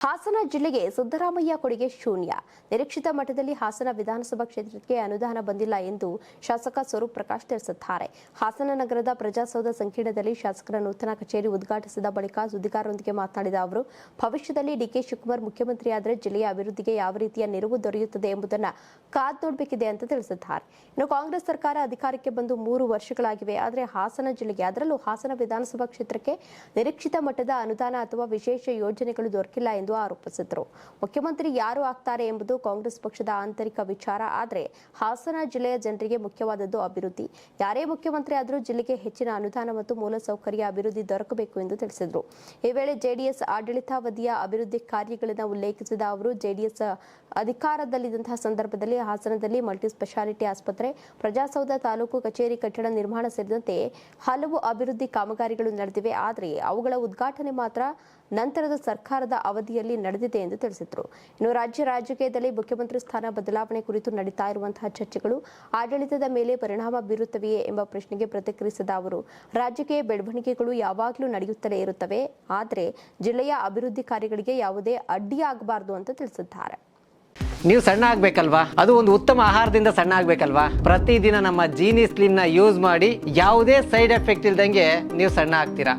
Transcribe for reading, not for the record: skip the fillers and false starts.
ಹಾಸನ ಜಿಲ್ಲೆಗೆ ಸಿದ್ದರಾಮಯ್ಯ ಕೊಡುಗೆ ಶೂನ್ಯ. ನಿರೀಕ್ಷಿತ ಮಟ್ಟದಲ್ಲಿ ಹಾಸನ ವಿಧಾನಸಭಾ ಕ್ಷೇತ್ರಕ್ಕೆ ಅನುದಾನ ಬಂದಿಲ್ಲ ಎಂದು ಶಾಸಕ ಸ್ವರೂಪ್ ಪ್ರಕಾಶ್ ತಿಳಿಸಿದ್ದಾರೆ. ಹಾಸನ ನಗರದ ಪ್ರಜಾಸೌಧ ಸಂಕೀರ್ಣದಲ್ಲಿ ಶಾಸಕರ ನೂತನ ಕಚೇರಿ ಉದ್ಘಾಟಿಸಿದ ಬಳಿಕ ಸುದ್ದಿಗಾರರೊಂದಿಗೆ ಮಾತನಾಡಿದ ಅವರು, ಭವಿಷ್ಯದಲ್ಲಿ ಡಿಕೆ ಶಿವಕುಮಾರ್ ಮುಖ್ಯಮಂತ್ರಿಯಾದರೆ ಜಿಲ್ಲೆಯ ಅಭಿವೃದ್ಧಿಗೆ ಯಾವ ರೀತಿಯ ನೆರವು ದೊರೆಯುತ್ತದೆ ಎಂಬುದನ್ನು ಕಾದು ನೋಡಬೇಕಿದೆ ಅಂತ ತಿಳಿಸಿದ್ದಾರೆ. ಇನ್ನು ಕಾಂಗ್ರೆಸ್ ಸರ್ಕಾರ ಅಧಿಕಾರಕ್ಕೆ ಬಂದು 3 ವರ್ಷಗಳಾಗಿವೆ. ಆದರೆ ಹಾಸನ ಜಿಲ್ಲೆಗೆ, ಅದರಲ್ಲೂ ಹಾಸನ ವಿಧಾನಸಭಾ ಕ್ಷೇತ್ರಕ್ಕೆ ನಿರೀಕ್ಷಿತ ಮಟ್ಟದ ಅನುದಾನ ಅಥವಾ ವಿಶೇಷ ಯೋಜನೆಗಳು ದೊರಕಿಲ್ಲ ಎಂದು ಆರೋಪಿಸಿದರು. ಮುಖ್ಯಮಂತ್ರಿ ಯಾರು ಆಗ್ತಾರೆ ಎಂಬುದು ಕಾಂಗ್ರೆಸ್ ಪಕ್ಷದ ಆಂತರಿಕ ವಿಚಾರ. ಆದರೆ ಹಾಸನ ಜಿಲ್ಲೆಯ ಜನರಿಗೆ ಮುಖ್ಯವಾದದ್ದು ಅಭಿವೃದ್ಧಿ. ಯಾರೇ ಮುಖ್ಯಮಂತ್ರಿ ಆದರೂ ಜಿಲ್ಲೆಗೆ ಹೆಚ್ಚಿನ ಅನುದಾನ ಮತ್ತು ಮೂಲಸೌಕರ್ಯ ಅಭಿವೃದ್ಧಿ ದೊರಕಬೇಕು ಎಂದು ತಿಳಿಸಿದರು. ಈ ವೇಳೆ ಜೆಡಿಎಸ್ ಆಡಳಿತಾವಧಿಯ ಅಭಿವೃದ್ಧಿ ಕಾರ್ಯಗಳನ್ನು ಉಲ್ಲೇಖಿಸಿದ ಅವರು, ಜೆಡಿಎಸ್ ಅಧಿಕಾರದಲ್ಲಿದ್ದಂತಹ ಸಂದರ್ಭದಲ್ಲಿ ಹಾಸನದಲ್ಲಿ ಮಲ್ಟಿ ಸ್ಪೆಷಾಲಿಟಿ ಆಸ್ಪತ್ರೆ, ಪ್ರಜಾಸೌಧ ತಾಲೂಕು ಕಚೇರಿ ಕಟ್ಟಡ ನಿರ್ಮಾಣ ಸೇರಿದಂತೆ ಹಲವು ಅಭಿವೃದ್ಧಿ ಕಾಮಗಾರಿಗಳು ನಡೆದಿವೆ. ಆದರೆ ಅವುಗಳ ಉದ್ಘಾಟನೆ ಮಾತ್ರ ನಂತರದ ಸರ್ಕಾರದ ಅವಧಿಯಲ್ಲಿ ನಡೆದಿದೆ ಎಂದು ತಿಳಿಸಿದರು. ಇನ್ನು ರಾಜ್ಯ ರಾಜಕೀಯದಲ್ಲಿ ಮುಖ್ಯಮಂತ್ರಿ ಸ್ಥಾನ ಬದಲಾವಣೆ ಕುರಿತು ನಡೀತಾ ಇರುವಂತಹ ಚರ್ಚೆಗಳು ಆಡಳಿತದ ಮೇಲೆ ಪರಿಣಾಮ ಬೀರುತ್ತವೆಯೇ ಎಂಬ ಪ್ರಶ್ನೆಗೆ ಪ್ರತಿಕ್ರಿಯಿಸಿದ ಅವರು, ರಾಜಕೀಯ ಬೆಳವಣಿಗೆಗಳು ಯಾವಾಗಲೂ ನಡೆಯುತ್ತಲೇ ಇರುತ್ತವೆ. ಆದರೆ ಜಿಲ್ಲೆಯ ಅಭಿವೃದ್ಧಿ ಕಾರ್ಯಗಳಿಗೆ ಯಾವುದೇ ಅಡ್ಡಿಯಾಗಬಾರದು ಅಂತ ತಿಳಿಸಿದ್ದಾರೆ. ನೀವು ಸಣ್ಣ ಆಗ್ಬೇಕಲ್ವಾ? ಅದು ಒಂದು ಉತ್ತಮ ಆಹಾರದಿಂದ ಸಣ್ಣ ಆಗ್ಬೇಕಲ್ವಾ? ಪ್ರತಿದಿನ ನಮ್ಮ ಜೀನಿ ಸ್ಲಿಮ್ ನ ಯೂಸ್ ಮಾಡಿ ಯಾವುದೇ ಸೈಡ್ ಎಫೆಕ್ಟ್ ಇಲ್ದಂಗೆ ನೀವು ಸಣ್ಣ ಆಗ್ತೀರಾ.